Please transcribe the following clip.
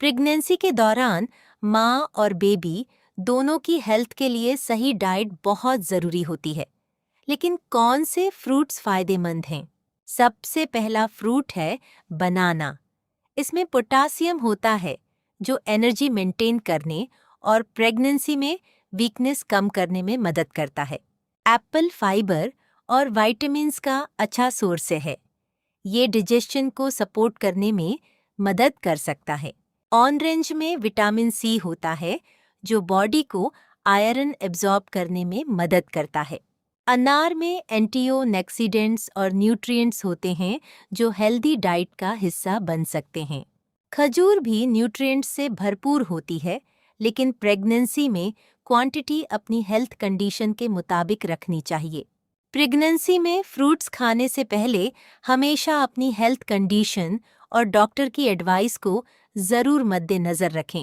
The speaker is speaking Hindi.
प्रेगनेंसी के दौरान माँ और बेबी दोनों की हेल्थ के लिए सही डाइट बहुत ज़रूरी होती है। लेकिन कौन से फ्रूट्स फ़ायदेमंद हैं? सबसे पहला फ्रूट है बनाना। इसमें पोटासियम होता है जो एनर्जी मेंटेन करने और प्रेगनेंसी में वीकनेस कम करने में मदद करता है। एप्पल फाइबर और विटामिन्स का अच्छा सोर्स है। ये डाइजेशन को सपोर्ट करने में मदद कर सकता है। ऑरेंज में विटामिन सी होता है जो बॉडी को आयरन एब्जॉर्ब करने में मदद करता है। अनार में एंटीओक्सीडेंट्स और न्यूट्रिएंट्स होते हैं जो हेल्दी डाइट का हिस्सा बन सकते हैं। खजूर भी न्यूट्रिएंट्स से भरपूर होती है, लेकिन प्रेगनेंसी में क्वांटिटी अपनी हेल्थ कंडीशन के मुताबिक रखनी चाहिए। प्रेगनेंसी में फ्रूट्स खाने से पहले हमेशा अपनी हेल्थ कंडीशन और डॉक्टर की एडवाइस को ज़रूर मद्देनज़र रखें।